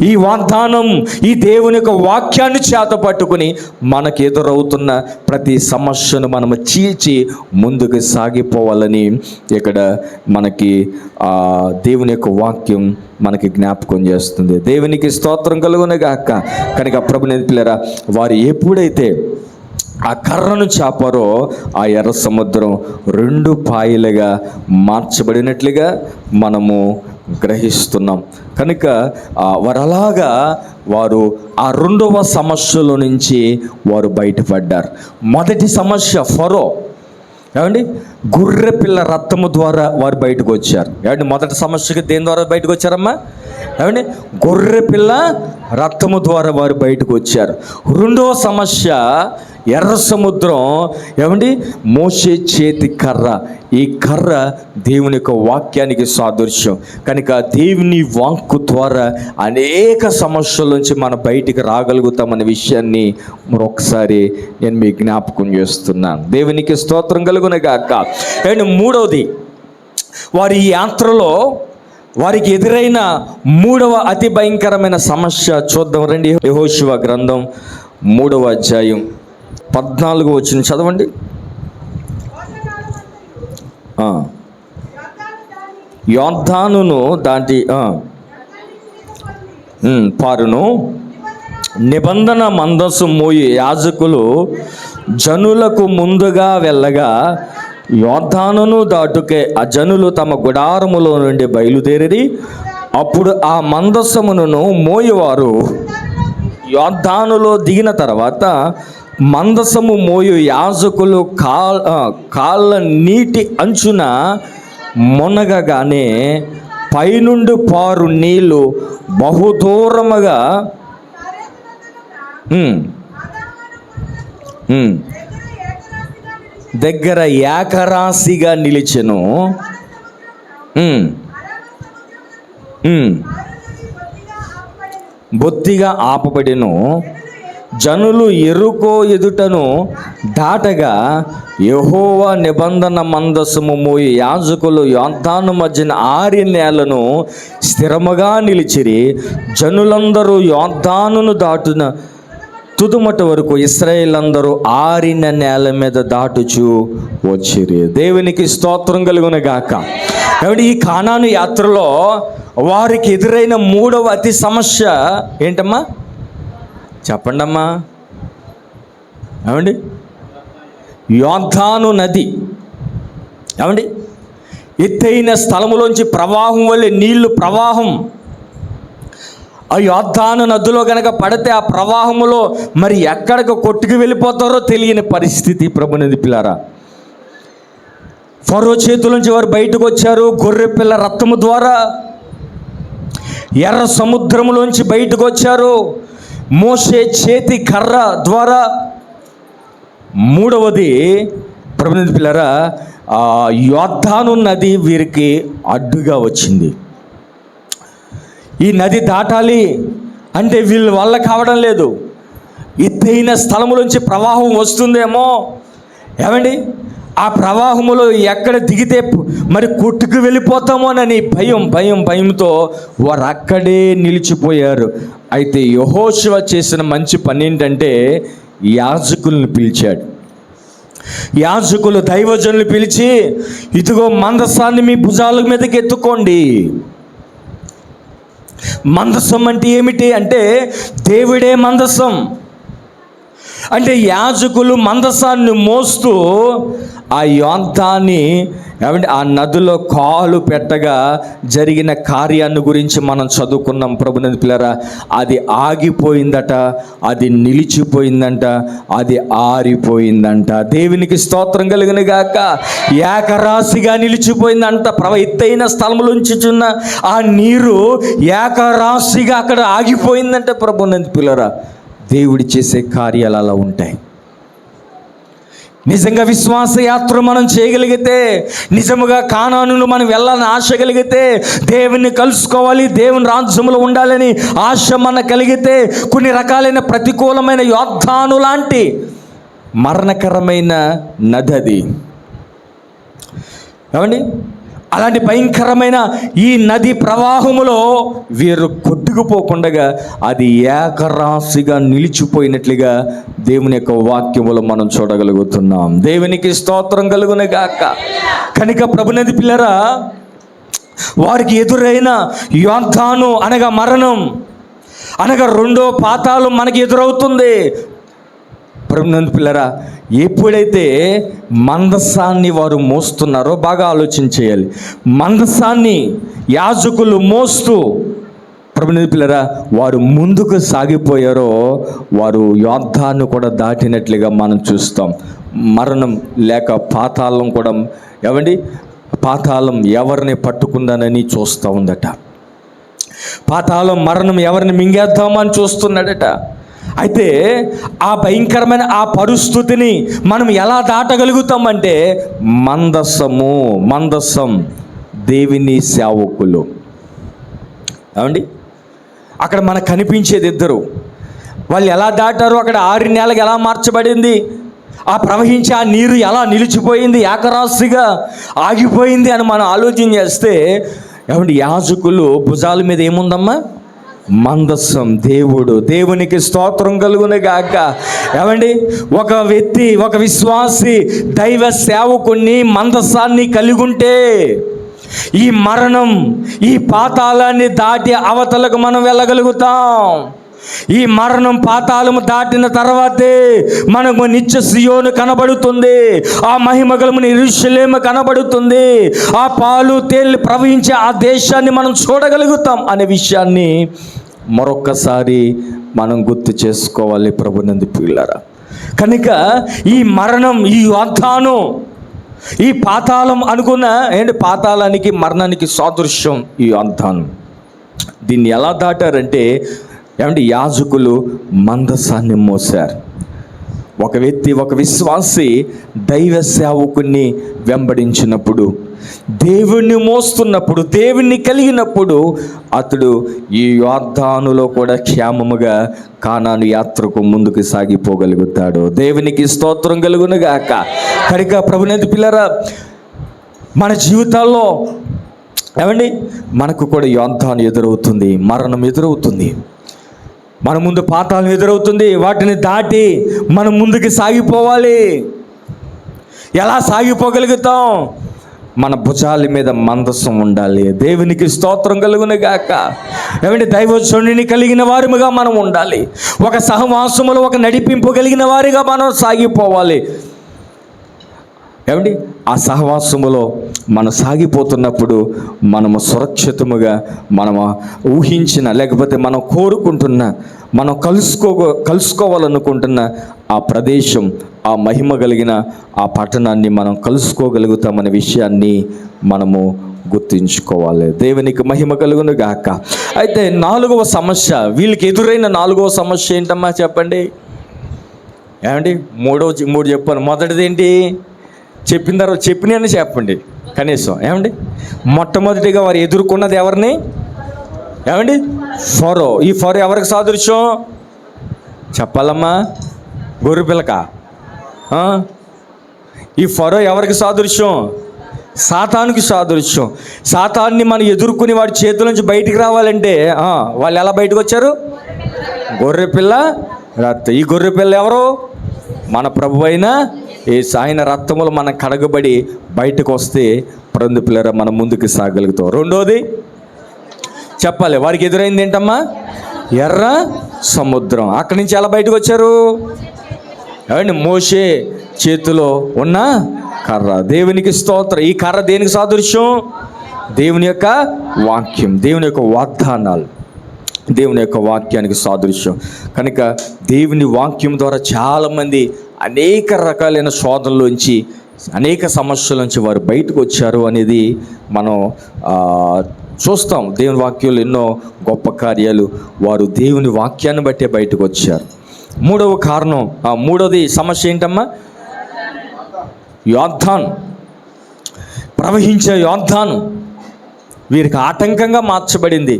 ఈ వాగ్దానం, ఈ దేవుని యొక్క వాక్యాన్ని చేత పట్టుకుని మనకు ఎదురవుతున్న ప్రతి సమస్యను మనము చీల్చి ముందుకు సాగిపోవాలని ఇక్కడ మనకి దేవుని యొక్క వాక్యం మనకి జ్ఞాపకం చేస్తుంది. దేవునికి స్తోత్రం కలుగును గాక. కనుక ప్రభుని పిల్లరా, వారు ఎప్పుడైతే ఆ కర్రను చాపారో ఆ ఎర్ర సముద్రం 2 పాయలుగా మార్చబడినట్లుగా మనము గ్రహిస్తున్నాం. కనుక వారు ఆ 2వ సమస్యలో నుంచి వారు బయటపడ్డారు. మొదటి సమస్య ఫరో, ఏమండి, గొర్రె పిల్ల రక్తము ద్వారా వారు బయటకు వచ్చారు. ఏమండి, మొదటి సమస్యకి దేని ద్వారా బయటకు వచ్చారమ్మా? ఏమండి, గొర్రె పిల్ల రక్తము ద్వారా వారు బయటకు వచ్చారు. 2వ సమస్య ఎర్ర సముద్రం, ఏమండి, మోషే చేతి కర్ర. ఈ కర్ర దేవుని యొక్క వాక్యానికి సాదృశ్యం. కనుక దేవుని వాక్కు ద్వారా అనేక సమస్యల నుంచి మనం బయటికి రాగలుగుతామనే విషయాన్ని మరొకసారి నేను మీ జ్ఞాపకం చేస్తున్నాను. దేవునికి స్తోత్రం కలుగును గాక. అండ్ 3వది, వారి యాత్రలో వారికి ఎదురైన 3వ అతి భయంకరమైన సమస్య చూద్దాం రండి. యెహోషువ గ్రంథం 3వ అధ్యాయం 14వ వచనం చదవండి. యోర్దానును దాటి పారును నిబంధన మందసు మోయి యాజకులు జనులకు ముందుగా వెళ్ళగా యోర్దానును దాటుకే ఆ జనులు తమ గుడారములో నుండి బయలుదేరి, అప్పుడు ఆ మందసమును మోయేవారు యోర్దానులో దిగిన తర్వాత మందసము మోయు యాజకులు కాళ్ళ నీటి అంచున మునగగానే పైనుండి పారు నీళ్లు బహుదూరముగా దగ్గర ఏకరాశిగా నిలిచెను. బొత్తిగా ఆపబడిను. జనులు ఎరుకో ఎదుటను దాటగా యెహోవా నిబంధన మందసము మోయి యాజకులు యోర్దాను మధ్యన 6 నేలను స్థిరముగా నిలిచిరి. జనులందరూ యోర్దానును దాటున తుదుమట వరకు ఇశ్రాయేల్ అందరూ 6 నేల మీద దాటుచు వచ్చిరి. దేవునికి స్తోత్రం కలుగును గాక. కాబట్టి ఈ కానాను యాత్రలో వారికి ఎదురైన 3వ అతి సమస్య ఏంటమ్మా? చెప్పండి అమ్మా. ఏమండి, యోర్దాను నది. ఏమండి, ఎత్తైన స్థలములోంచి ప్రవాహం వల్లే నీళ్లు ప్రవాహం. ఆ యోర్దాను నదిలో కనుక పడితే ఆ ప్రవాహములో మరి ఎక్కడికి కొట్టుకు వెళ్ళిపోతారో తెలియని పరిస్థితి. ప్రభునందు పిల్లారా, ఫరో చేతుల నుంచి వారు బయటకు వచ్చారు గొర్రె పిల్ల రక్తము ద్వారా. ఎర్ర సముద్రములోంచి బయటకు వచ్చారు మోషే చేతి కర్ర ద్వారా. 3వది ప్రభునందు పిల్లారా, యోర్దాను నది వీరికి అడ్డుగా వచ్చింది. ఈ నది దాటాలి అంటే వీళ్ళ వల్ల కావడం లేదు. ఎత్తైన స్థలములోంచి ప్రవాహం వస్తుందేమో, ఏమండి, ఆ ప్రవాహములో ఎక్కడ దిగితే మరి కొట్టుకు వెళ్ళిపోతామోనని భయంతో వారు అక్కడే నిలిచిపోయారు. అయితే యెహోషువ చేసిన మంచి పని ఏంటంటే యాజకులను పిలిచాడు. యాజకులు దైవజనులు పిలిచి, ఇదిగో మందసాన్ని మీ భుజాల మీదకి ఎత్తుకోండి. మందసం అంటే ఏమిటి అంటే దేవుడే మందసం. అంటే యాజకులు మందసాన్ని మోస్తూ ఆ యోర్దాన్ని, ఏమంటే ఆ నదిలో కాలు పెట్టగా జరిగిన కార్యాన్ని గురించి మనం చదువుకున్నాం. ప్రభునందు పిల్లరా, అది ఆగిపోయిందట, అది నిలిచిపోయిందంట, అది ఆరిపోయిందంట. దేవునికి స్తోత్రం కలుగును గాక. ఏకరాశిగా నిలిచిపోయిందంట. ఎత్తైన స్థలములుంచుచున్న ఆ నీరు ఏకరాశిగా అక్కడ ఆగిపోయిందంట. ప్రభునందు పిల్లరా, దేవుడి చేసే కార్యాలు అలా ఉంటాయి. నిజంగా విశ్వాస యాత్ర మనం చేయగలిగితే, నిజముగా కానానును మనం వెళ్ళాలని ఆశ కలిగితే, దేవుని కలుసుకోవాలి, దేవుని రాజ్యంలో ఉండాలని ఆశ మన కలిగితే, కొన్ని రకాలైన ప్రతికూలమైన యోర్దాను లాంటి మరణకరమైన నది అది. ఏమండి, అలాంటి భయంకరమైన ఈ నది ప్రవాహములో వీరు కొట్టుకుపోకుండా అది ఏకరాశిగా నిలిచిపోయినట్లుగా దేవుని యొక్క వాక్యములో మనం చూడగలుగుతున్నాం. దేవునికి స్తోత్రం కలుగును గాక. కనుక ప్రభునందు పిల్లరా, వారికి ఎదురైన యోర్దాను అనగా మరణం, అనగా రెండో పాతాళం మనకి ఎదురవుతుంది. ప్రభునందు పిల్లరా, ఎప్పుడైతే మందసాన్ని వారు మోస్తున్నారో బాగా ఆలోచన చేయాలి. మందసాన్ని యాజకులు మోస్తూ ప్రభునందు పిల్లరా వారు ముందుకు సాగిపోయారో, వారు యోర్దాను కూడా దాటినట్లుగా మనం చూస్తాం. మరణం లేక పాతాళం కూడా, ఏమండి, పాతాళం ఎవరిని పట్టుకుందానని చూస్తూ ఉందట. పాతాళం మరణం ఎవరిని మింగేద్దామని చూస్తున్నాడట. అయితే ఆ భయంకరమైన ఆ పరిస్థితిని మనం ఎలా దాటగలుగుతామంటే, మందసం దేవుని సేవకులు. ఏమండి, అక్కడ మనకు కనిపించేది ఇద్దరు. వాళ్ళు ఎలా దాటారు, అక్కడ 6 నెలలకు ఎలా మార్చబడింది, ఆ ప్రవహించే ఆ నీరు ఎలా నిలిచిపోయింది, ఏకరాశిగా ఆగిపోయింది అని మనం ఆలోచన చేస్తే, ఏమండి, యాజకులు భుజాల మీద ఏముందమ్మా? మందసం. దేవునికి స్తోత్రం కలుగును గాక. ఏమండి, ఒక వ్యక్తి, ఒక విశ్వాసి దైవ సేవకుని మందసాన్ని కలిగి ఉంటే ఈ మరణం, ఈ పాతాళాన్ని దాటి అవతలకు మనం వెళ్ళగలుగుతాం. ఈ మరణం పాతాళము దాటిన తర్వాతే మనకు నిత్య సియోను కనబడుతుంది, ఆ మహిమగలమున యెరూషలేము కనబడుతుంది, ఆ పాలు తేళ్లు ప్రవహించే ఆ దేశాన్ని మనం చూడగలుగుతాం అనే విషయాన్ని మరొక్కసారి మనం గుర్తు చేసుకోవాలి ప్రభునందు పిల్లరా. కనుక ఈ మరణం, ఈ యోర్దాను, ఈ పాతాళం అనుకున్న పాతాళానికి మరణానికి సాదృశ్యం ఈ యోర్దాను. దీన్ని ఎలా దాటారంటే, ఏమంటే యాజకులు మందసాన్ని మోసారు. ఒక వ్యక్తి, ఒక విశ్వాసి దైవ సేవకుని వెంబడించినప్పుడు, దేవుణ్ణి మోస్తున్నప్పుడు, దేవుణ్ణి కలిగినప్పుడు అతడు ఈ యోర్దానులో కూడా క్షేమముగా కానాను యాత్రకు ముందుకు సాగిపోగలుగుతాడు. దేవునికి స్తోత్రం కలుగును గాక. కనుక ప్రభునందు పిల్లరా, మన జీవితాల్లో ఏమండి మనకు కూడా యోర్దాను ఎదురవుతుంది, మరణం ఎదురవుతుంది, మన ముందు పాతాళం ఎదురవుతుంది. వాటిని దాటి మనం ముందుకు సాగిపోవాలి. ఎలా సాగిపోగలుగుతాం? మన భుజాల మీద మందసం ఉండాలి. దేవునికి స్తోత్రం కలుగును గాక. ఏమంటే దైవజనుడిని కలిగిన వారిగా మనం ఉండాలి. ఒక సహవాసములో ఒక నడిపింపు కలిగిన వారిగా మనం సాగిపోవాలి. ఏమండి ఆ సహవాసములో మనం సాగిపోతున్నప్పుడు మనము సురక్షితముగా, మనము ఊహించిన, లేకపోతే మనం కోరుకుంటున్న, మనం కలుసుకోవాలనుకుంటున్న ఆ ప్రదేశం, ఆ మహిమ కలిగిన ఆ పట్టణాన్ని మనం కలుసుకోగలుగుతామనే విషయాన్ని మనము గుర్తుంచుకోవాలి. దేవునికి మహిమ కలుగును గాక. అయితే 4వ సమస్య, వీళ్ళకి ఎదురైన 4వ సమస్య ఏంటమ్మా చెప్పండి? ఏమండి మూడు చెప్పాను. మొదటిది ఏంటి? చెప్పిన తర్వాత చెప్పినని చెప్పండి కనీసం. ఏమండి మొట్టమొదటిగా వారు ఎదుర్కొన్నది ఎవరిని? ఏమండి ఫరో. ఈ ఫరో ఎవరికి సాదృశ్యం చెప్పాలమ్మా? గొర్రె పిల్లక. ఈ ఫరో ఎవరికి సాదృశ్యం? సాతానుకి సాదృశ్యం. సాతాన్ని మనం ఎదుర్కొని వాడి చేతుల నుంచి బయటికి రావాలంటే వాళ్ళు ఎలా బయటకు వచ్చారు? గొర్రె పిల్ల రక్తం. ఈ గొర్రె పిల్ల ఎవరు? మన ప్రభు అయిన ఆయన రక్తములు మనం కడగబడి బయటకు వస్తే పరందు పిల్లరా మనం ముందుకు సాగలుగుతాం. రెండోది చెప్పాలి, వారికి ఎదురైంది ఏంటమ్మా? ఎర్ర సముద్రం. అక్కడి నుంచి ఎలా బయటకు వచ్చారు? ఏమండి మోషే చేతిలో ఉన్న కర్ర. దేవునికి స్తోత్రం. ఈ కర్ర దేనికి సాదృశ్యం? దేవుని యొక్క వాక్యం, దేవుని యొక్క వాగ్దానాలు, దేవుని యొక్క వాక్యానికి సాదృశ్యం. కనుక దేవుని వాక్యం ద్వారా చాలామంది అనేక రకాలైన శోధనలోంచి, అనేక సమస్యల నుంచి వారు బయటకు వచ్చారు అనేది మనం చూస్తాం. దేవుని వాక్యంలో ఎన్నో గొప్ప కార్యాలు వారు దేవుని వాక్యాన్ని బట్టే బయటకు వచ్చారు. మూడవ కారణం, మూడవది సమస్య ఏంటమ్మా? యోర్దాను, ప్రవహించే యోర్దాను వీరికి ఆటంకంగా మార్చబడింది.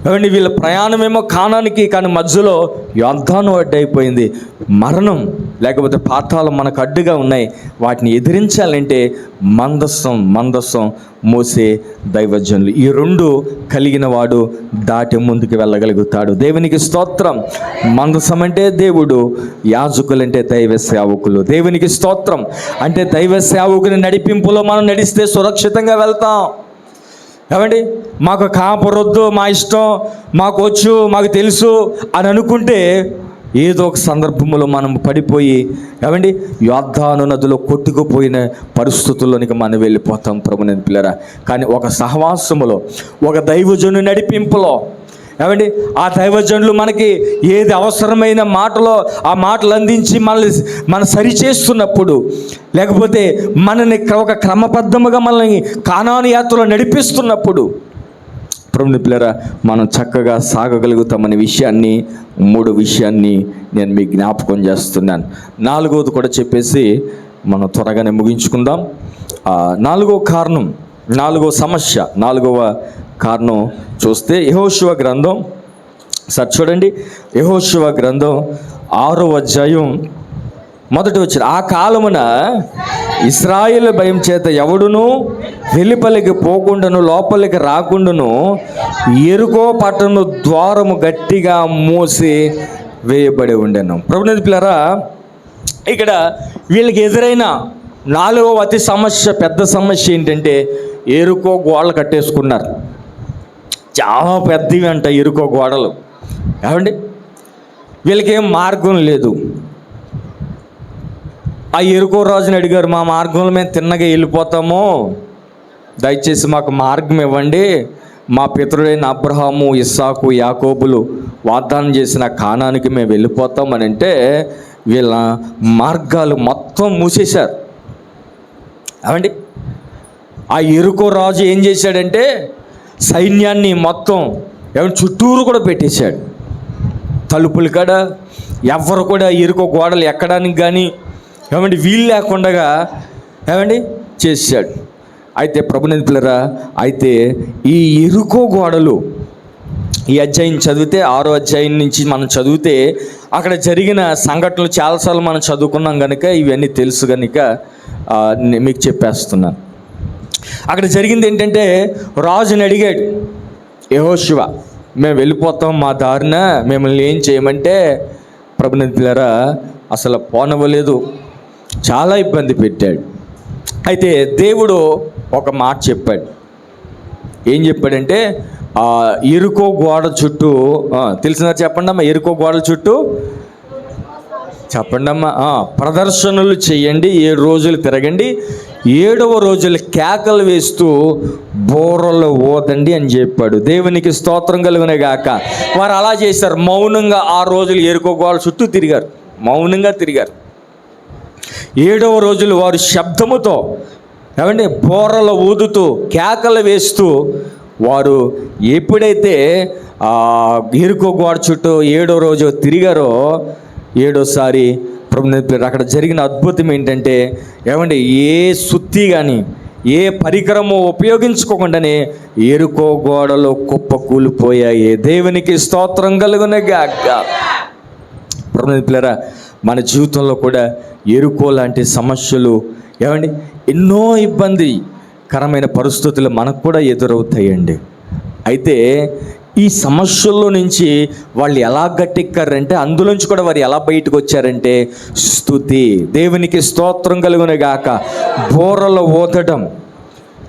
ఏమండి, వీళ్ళ ప్రయాణమేమో కానానికి, కానీ మధ్యలో యోర్దాను అడ్డైపోయింది. మరణం లేకపోతే పాతాళం మనకు అడ్డుగా ఉన్నాయి. వాటిని ఎదిరించాలంటే మందస్సం మోసే దైవజనులు, ఈ రెండు కలిగిన వాడు దాటి ముందుకు వెళ్ళగలుగుతాడు. దేవునికి స్తోత్రం. మందసం అంటే దేవుడు, యాజకులంటే దైవ సేవకులు. దేవునికి స్తోత్రం. అంటే దైవ సేవకుని నడిపింపులో మనం నడిస్తే సురక్షితంగా వెళ్తాం. ఏమండి, మాకు కాపరొద్దు, మా ఇష్టం, మాకు వచ్చు, మాకు తెలుసు అని అనుకుంటే ఏదో ఒక సందర్భంలో మనం పడిపోయి, ఏమండి, యోర్దాను నదిలో కొట్టుకుపోయిన పరిస్థితుల్లోనికి మనం వెళ్ళిపోతాం ప్రభువుని పిల్లరా. కానీ ఒక సహవాసములో, ఒక దైవజను నడిపింపులో, ఏమండి, ఆ దైవజనులు మనకి ఏది అవసరమైన మాటలో ఆ మాటలు అందించి మన సరిచేస్తున్నప్పుడు, లేకపోతే మనని ఒక క్రమబద్ధముగా మనల్ని కానాను యాత్రలో నడిపిస్తున్నప్పుడు ప్రభువుని పిల్లరా మనం చక్కగా సాగగలుగుతామనే విషయాన్ని, 3 విషయాన్ని నేను మీకు జ్ఞాపకం చేస్తున్నాను. 4వది కూడా చెప్పేసి మనం త్వరగానే ముగించుకుందాం. 4వ కారణం, 4వ సమస్య, 4వ కారణం చూస్తే యెహోషువ గ్రంథం, సార్ చూడండి, యెహోషువ గ్రంథం 6వ అధ్యాయం 1వ వచనం. ఆ కాలమున ఇశ్రాయేలు భయం చేత ఎవడును వెలుపలికి పోకుండాను లోపలికి రాకుండాను యెరికో పట్టణ ద్వారము గట్టిగా మూసి వేయబడి ఉండెను. ప్రభువుని పిల్లరా, ఇక్కడ వీళ్ళకి ఎదురైన 4వ అతి సమస్య, పెద్ద సమస్య ఏంటంటే యెరికో గోడలు కట్టేసుకున్నారు. చాలా పెద్దవి అంట యెరికో గోడలు. ఏమండి, వీళ్ళకేం మార్గం లేదు. ఆ యెరికో రాజుని అడిగారు, మా మార్గంలో మేము తిన్నగా వెళ్ళిపోతాము, దయచేసి మాకు మార్గం ఇవ్వండి, మా పితరుడైన అబ్రహాము, ఇస్సాకు, యాకోబులు వాగ్దానం చేసిన కానానికి మేము వెళ్ళిపోతాం అని అంటే వీళ్ళ మార్గాలు మొత్తం మూసేశారు. ఏమండి, ఆ యెరికో రాజు ఏం చేశాడంటే సైన్యాన్ని మొత్తం చుట్టూరు కూడా పెట్టేశాడు. తలుపులు కాడ ఎవరు కూడా యెరికో గోడలు ఎక్కడానికి కానీ ఏమండి వీలు లేకుండా ఏమండి చేశాడు. అయితే ప్రభువుని పిల్లరా, అయితే ఈ యెరికో గోడలు, ఈ అధ్యాయం చదివితే 6వ అధ్యాయం నుంచి మనం చదివితే అక్కడ జరిగిన సంఘటనలు చాలాసార్లు మనం చదువుకున్నాం కనుక ఇవన్నీ తెలుసు కనుక మీకు చెప్పేస్తున్నాను. అక్కడ జరిగింది ఏంటంటే, రాజుని అడిగాడు యెహోషువ, మేము వెళ్ళిపోతాం, మా దారిన మిమ్మల్ని ఏం చేయమంటే ప్రభువుని పిల్లరా అసలు పోనవ్వలేదు, చాలా ఇబ్బంది పెట్టాడు. అయితే దేవుడు ఒక మాట చెప్పాడు. ఏం చెప్పాడంటే, యెరికో గోడ చుట్టూ, తెలిసిన చెప్పండి అమ్మా, యెరికో గోడ చుట్టూ చెప్పండి అమ్మా, ప్రదర్శనలు చేయండి, 7 రోజులు తిరగండి, 7వ రోజులు కేకలు వేస్తూ బోరలు ఊదండి అని చెప్పాడు. దేవునికి స్తోత్రం కలుగునే గాక. వారు అలా చేశారు. మౌనంగా 6 రోజులు యెరికో గోడ చుట్టూ తిరిగారు, మౌనంగా తిరిగారు. 7వ రోజులు వారు శబ్దముతో, ఏమంటే బోరలు ఊదుతూ కేకలు వేస్తూ వారు ఎప్పుడైతే యెరికో గోడ చుట్టూ 7వ రోజు తిరిగారో, 7వసారి ప్రభువుని అక్కడ జరిగిన అద్భుతం ఏంటంటే, ఏమంటే ఏ సుత్తి కానీ ఏ పరికరము ఉపయోగించుకోకుండానే యెరికో గోడలు కుప్పకూలిపోయాయి. దేవునికి స్తోత్రం కలుగునే గాక. ప్రభువుని పిల్లరా, మన జీవితంలో కూడా యెరికో లాంటి సమస్యలు, ఏమండి ఎన్నో ఇబ్బందికరమైన పరిస్థితులు మనకు కూడా ఎదురవుతాయండి. అయితే ఈ సమస్యల్లో నుంచి వాళ్ళు ఎలా గట్టెక్కారంటే, అందులోంచి కూడా వారు ఎలా బయటకు వచ్చారంటే స్తుతి. దేవునికి స్తోత్రం కలుగునే గాక. బోరలు ఊదడం,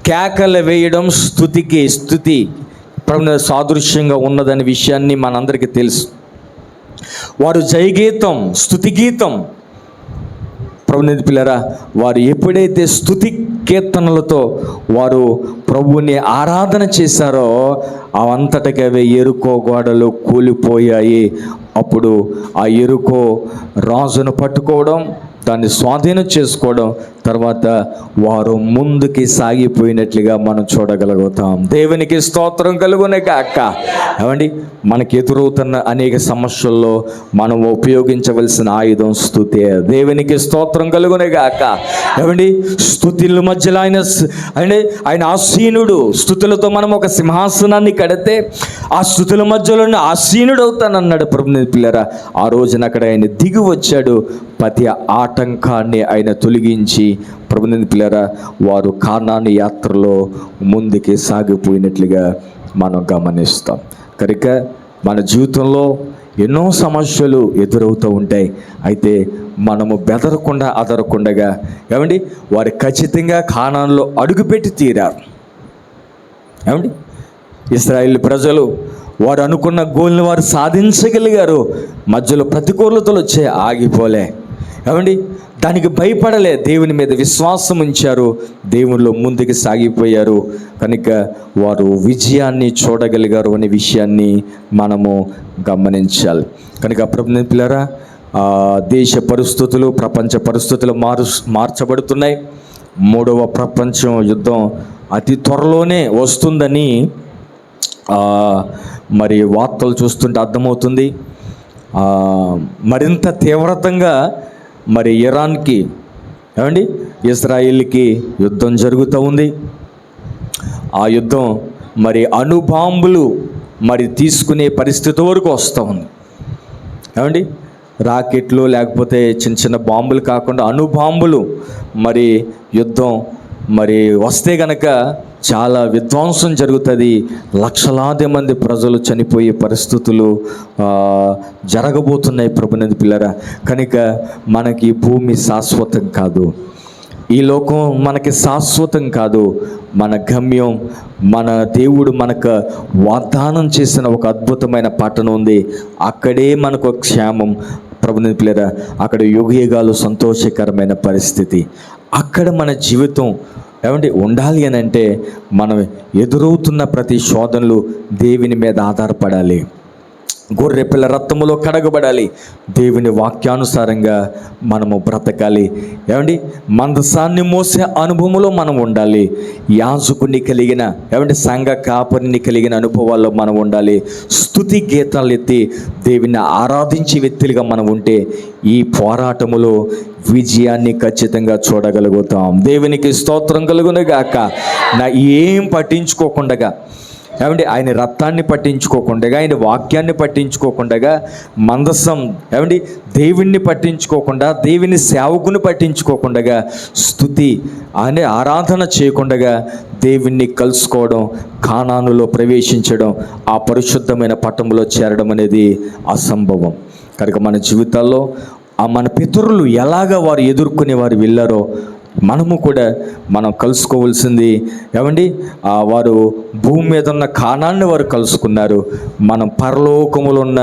కేకలు వేయడం స్తుతి ప్రభువుని సాదృశ్యంగా ఉన్నదనే విషయాన్ని మనందరికీ తెలుసు. వారు జయగీతం, స్తుతి గీతం, ప్రభువుని పిల్లరా, వారు ఎప్పుడైతే స్తుతి కీర్తనలతో వారు ప్రభువుని ఆరాధన చేశారో అవంతటికి అవే యెరికో గోడలు కూలిపోయాయి. అప్పుడు ఆ యెరికో రాజును పట్టుకోవడం, దాన్ని స్వాధీనం చేసుకోవడం, తర్వాత వారు ముందుకి సాగిపోయినట్లుగా మనం చూడగలుగుతాం. దేవునికి స్తోత్రం కలుగునే గాక. ఏమండి, మనకి ఎదురవుతున్న అనేక సమస్యల్లో మనం ఉపయోగించవలసిన ఆయుధం స్తుతే. దేవునికి స్తోత్రం కలుగునే గాక. ఏమండి, స్తుతుల మధ్యలో ఆయన ఆసీనుడు. స్తుతులతో మనం ఒక సింహాసనాన్ని కడితే ఆ స్తుతుల మధ్యలో ఆసీనుడు అవుతానన్నాడు ప్రభుని పిల్లరా. ఆ రోజున అక్కడ ఆయన దిగి వచ్చాడు. ప్రతి ఆటంకాన్ని ఆయన తొలగించి ప్రభుని పిల్లరా వారు కానాను యాత్రలో ముందుకి సాగిపోయినట్లుగా మనం గమనిస్తాం. కనుక మన జీవితంలో ఎన్నో సమస్యలు ఎదురవుతూ ఉంటాయి. అయితే మనము బెదరకుండా అదరకుండగా, ఏమండి, వారు ఖచ్చితంగా కానానులో అడుగుపెట్టి తీరారు. ఏమండి, ఇశ్రాయేలు ప్రజలు వారు అనుకున్న గోల్ని వారు సాధించగలిగారు. మధ్యలో ప్రతికూలతలు వచ్చే ఆగిపోలే. ఏమండి, దానికి భయపడలే, దేవుని మీద విశ్వాసం ఉంచారు, దేవునిలో ముందుకు సాగిపోయారు. కనుక వారు విజయాన్ని చూడగలిగారు అనే విషయాన్ని మనము గమనించాలి. కనుక ప్రభుని పిల్లరా, దేశ పరిస్థితులు, ప్రపంచ పరిస్థితులు మార్చబడుతున్నాయి. 3వ ప్రపంచ యుద్ధం అతి త్వరలోనే వస్తుందని మరి వార్తలు చూస్తుంటే అర్థమవుతుంది. మరింత తీవ్రతంగా మరి ఇరాన్కి, ఏమండి, ఇజ్రాయిల్కి యుద్ధం జరుగుతూ ఉంది. ఆ యుద్ధం మరి అణుబాంబులు మరి తీసుకునే పరిస్థితి వరకు వస్తూ ఉంది. ఏమండి, రాకెట్లు లేకపోతే చిన్న చిన్న బాంబులు కాకుండా అణుబాంబులు మరి యుద్ధం మరి వస్తే గనక చాలా విధ్వంసం జరుగుతుంది. లక్షలాది మంది ప్రజలు చనిపోయే పరిస్థితులు జరగబోతున్నాయి ప్రభునందు పిల్లరా. కనుక మనకి భూమి శాశ్వతం కాదు, ఈ లోకం మనకి శాశ్వతం కాదు. మన గమ్యం, మన దేవుడు మనకు వాగ్దానం చేసిన ఒక అద్భుతమైన పట్టణం ఉంది. అక్కడే మనకు క్షేమం ప్రభునందు పిల్లరా. అక్కడ యుగయుగాలు సంతోషకరమైన పరిస్థితి. అక్కడ మన జీవితం ఏమంటే ఉండాలి అని అంటే మనం ఎదురవుతున్న ప్రతి శోధనలు దేవుని మీద ఆధారపడాలి. గొర్రెపిల్ల రక్తములో కడగబడాలి. దేవుని వాక్యానుసారంగా మనము బ్రతకాలి. ఏమండి, మందసాన్ని మోసే అనుభవంలో మనం ఉండాలి. యాజకుని కలిగిన, ఏమంటే సంఘ కాపరిని కలిగిన అనుభవాల్లో మనం ఉండాలి. స్తుతి గీతాలు ఎత్తి దేవుని ఆరాధించే వ్యక్తులుగా మనం ఉంటే ఈ పోరాటములో విజయాన్ని ఖచ్చితంగా చూడగలుగుతాం. దేవునికి స్తోత్రం కలుగును గాక. ఏం పట్టించుకోకుండా, ఏమంటే ఆయన రక్తాన్ని పట్టించుకోకుండా, ఆయన వాక్యాన్ని పట్టించుకోకుండా, మందసం, ఏమండి, దేవుణ్ణి పట్టించుకోకుండా, దేవుని సేవకుని పట్టించుకోకుండా, స్తుతి అనే ఆరాధన చేయకుండా దేవుణ్ణి కలుసుకోవడం, కానానులో ప్రవేశించడం, ఆ పరిశుద్ధమైన పట్టణంలో చేరడం అనేది అసంభవం. కనుక మన జీవితాల్లో మన పితరులు ఎలాగ వారు ఎదుర్కొనే వారు వెళ్ళారో మనము కూడా మనం కలుసుకోవాల్సింది. ఏమండి, వారు భూమి మీద ఉన్న కానాన్ని వారు కలుసుకున్నారు. మనం పరలోకములో ఉన్న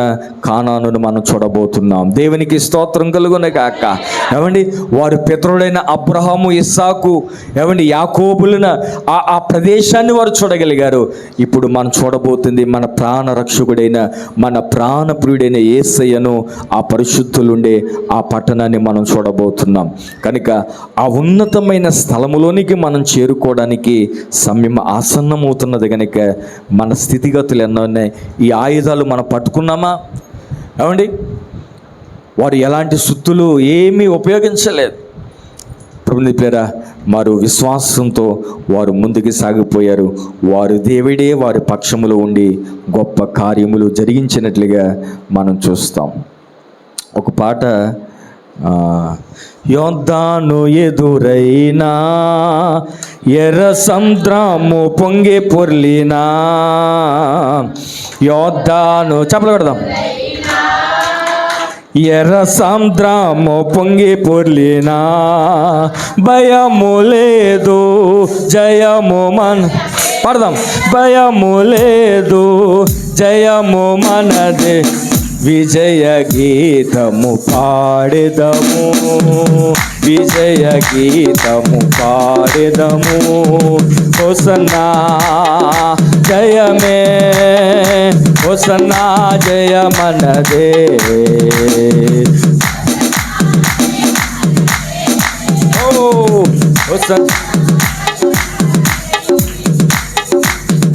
కానానును మనం చూడబోతున్నాం. దేవునికి స్తోత్రం కలుగునే కాక. ఏమండి, వారి పితరుడైన అబ్రహాము, ఇస్సాకు, ఏమండి, యాకోబులను ఆ ప్రదేశాన్ని వారు చూడగలిగారు. ఇప్పుడు మనం చూడబోతుంది మన ప్రాణ రక్షకుడైన, మన ప్రాణప్రియుడైన యేసయ్యను, ఆ పరిశుద్ధులుండే ఆ పట్టణాన్ని మనం చూడబోతున్నాం. కనుక ఆ ఉన్నతమైన స్థలములోనికి మనం చేరుకోవడానికి సమయం ఆసన్నమవుతున్నది. కనుక మన స్థితిగతులు ఎన్నో ఉన్నాయి. ఈ ఆయుధాలు మనం పట్టుకున్నామా? ఏమండి, వారు ఎలాంటి సుత్తులు ఏమీ ఉపయోగించలేదు. ప్రభుని పేర వారు విశ్వాసంతో వారు ముందుకు సాగిపోయారు. వారు దేవుడే వారి పక్షములో ఉండి గొప్ప కార్యములు జరిగించినట్లుగా మనం చూస్తాం. ఒక పాట, యోర్దాను ఎదురైనా, ఎర్ర సముద్రము పొంగి పొర్లినా, యోర్దాను చప్పలు కొడదాం, ఎర్ర సముద్రము పొంగి పొర్లినా, భయము లేదు జయము పాడదాం, భయము లేదు జయము మనదే, విజయ గీతము పాడెదము, విజయ గీతము పాడెదము, హోసన్నా జయమే, హోసన్నా జయమనదే,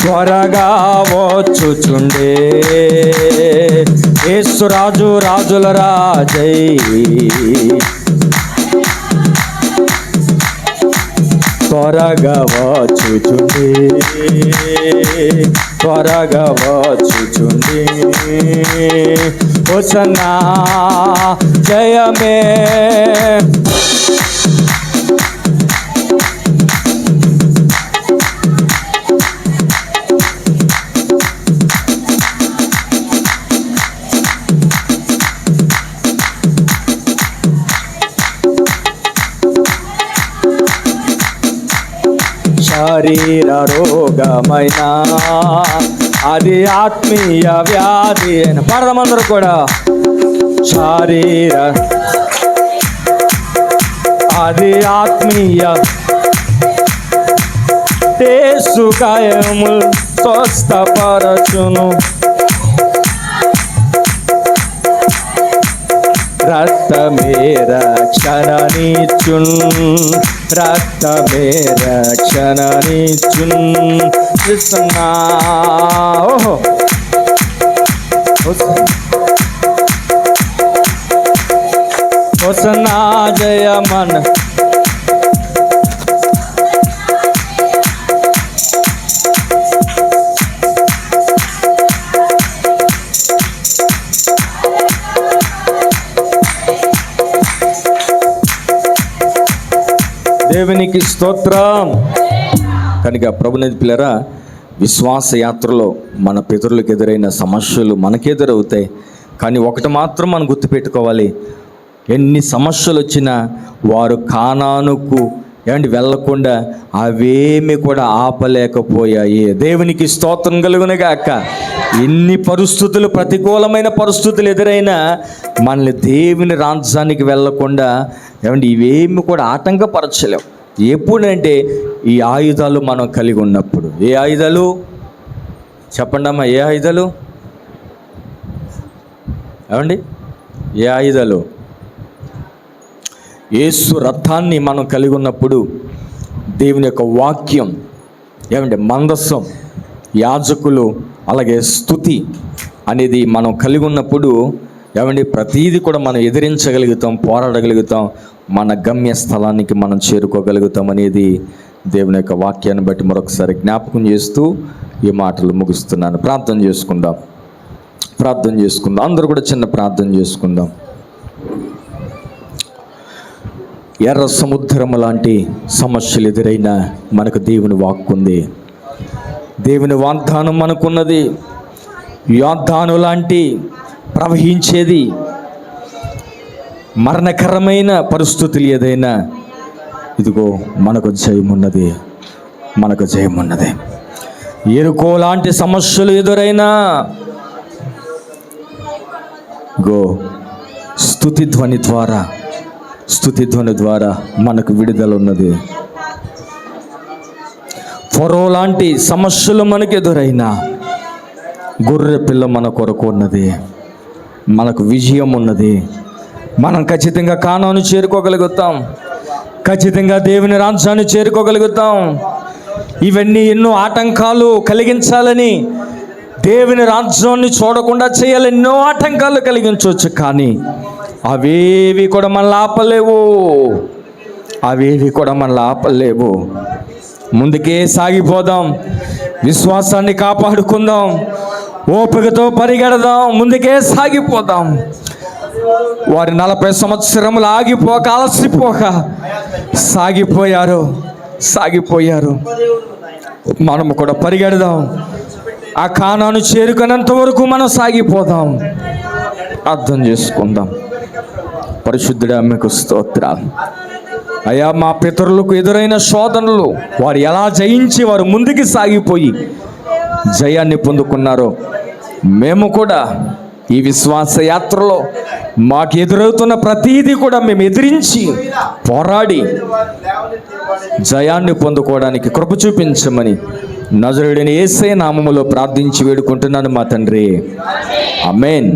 త్వరగా వచ్చుచుండే యేసు రాజు రాజుల రాజై, త్వరగా వచ్చుచుండే, త్వరగా వచ్చుచుండే. హోసన్నా జయమే, శరీర రోగమైన అది ఆత్మీయ వ్యాధి అని పాడదామందరూ కూడా. శరీర అది ఆత్మీయ, యేసు గాయములు స్వస్థపరచును, రక్తమే రక్షణనిచ్చున్, రక్తమే రక్షణనిచ్చున్. కృష్ణా ఓహో హోసన్నా జయమన్. దేవునికి స్తోత్రం. కనుక ప్రభుని పిల్లరా, విశ్వాస యాత్రలో మన పితరులకు ఎదురైన సమస్యలు మనకెదురవుతాయి. కానీ ఒకటి మాత్రం మనం గుర్తుపెట్టుకోవాలి, ఎన్ని సమస్యలు వచ్చినా వారు కానానుకు వెళ్ళకుండా అవేమి కూడా ఆపలేకపోయాయి. దేవునికి స్తోత్రం కలుగునుగాక. ఎన్ని పరిస్థితులు, ప్రతికూలమైన పరిస్థితులు ఎదురైనా మనల్ని దేవుని రాజ్యానికి వెళ్ళకుండా ఇవేమి కూడా ఆటంకపరచలేవు. ఎప్పుడంటే ఈ ఆయుధాలు మనం కలిగి ఉన్నప్పుడు. ఏ ఆయుధాలు చెప్పండి అమ్మా, ఏ ఆయుధాలు? ఏ ఆయుధాలు? యేసు రథాన్ని మనం కలిగి ఉన్నప్పుడు, దేవుని యొక్క వాక్యం మందసం, యాజకులు, అలాగే స్తుతి అనేది మనం కలిగి ఉన్నప్పుడు ప్రతీది కూడా మనం ఎదిరించగలుగుతాం, పోరాడగలుగుతాం, మన గమ్య స్థలానికి మనం చేరుకోగలుగుతాం అనేది దేవుని యొక్క వాక్యాన్ని బట్టి మరొకసారి జ్ఞాపకం చేస్తూ ఈ మాటలు ముగిస్తున్నాను. ప్రార్థన చేసుకుందాం, ప్రార్థన చేసుకుందాం. అందరూ కూడా చిన్న ప్రార్థన చేసుకుందాం. ఎర్ర సముద్రం లాంటి సమస్యలు ఎదురైనా మనకు దేవుని వాక్కు ఉంది, దేవుని వాగ్దానం మనకున్నది. యోర్దాను లాంటి ప్రవహించేది మరణకరమైన పరిస్థితులు ఏదైనా, ఇదిగో మనకు జయమున్నది, మనకు జయమున్నది. ఎరుకో లాంటి సమస్యలు ఎదురైనా గో స్తుతి ధ్వని ద్వారా మనకు విడుదల ఉన్నది. ఫరో లాంటి సమస్యలు మనకు ఎదురైనా గొర్రె పిల్ల మన కొరకు ఉన్నది, మనకు విజయం ఉన్నది. మనం ఖచ్చితంగా కానాను చేరుకోగలుగుతాం, ఖచ్చితంగా దేవుని రాజ్యాన్ని చేరుకోగలుగుతాం. ఇవన్నీ ఎన్నో ఆటంకాలు కలిగించాలని, దేవుని రాజ్యాన్ని చూడకుండా చేయాలని ఎన్నో ఆటంకాలు కలిగించవచ్చు. కానీ అవేవి కూడా మనల్ని ఆపలేవు, అవేవి కూడా మనల్ని ఆపలేవు. ముందుకే సాగిపోదాం, విశ్వాసాన్ని కాపాడుకుందాం, ఓపికతో పరిగెడదాం, ముందుకే సాగిపోదాం. వారి 40 సంవత్సరములు ఆగిపోక, అలసిపోక సాగిపోయారు. మనము కూడా పరిగెడదాం, ఆ కానాను చేరుకునేంత వరకు మనం సాగిపోదాం. అర్థం చేసుకుందాం. పరిశుద్ధుడా మీకు స్తోత్రాలు అయ్యా. మా పితరులకు ఎదురైన శోధనలు వారు ఎలా జయించి వారు ముందుకు సాగిపోయి జయాన్ని పొందుకున్నారో, మేము కూడా ఈ విశ్వాస యాత్రలో మాకు ఎదురవుతున్న ప్రతీది కూడా మేము ఎదిరించి పోరాడి జయాన్ని పొందుకోవడానికి కృప చూపించమని నజరేయుడైన యేసయ్య నామములో ప్రార్థించి వేడుకుంటున్నాను మా తండ్రి. ఆమేన్.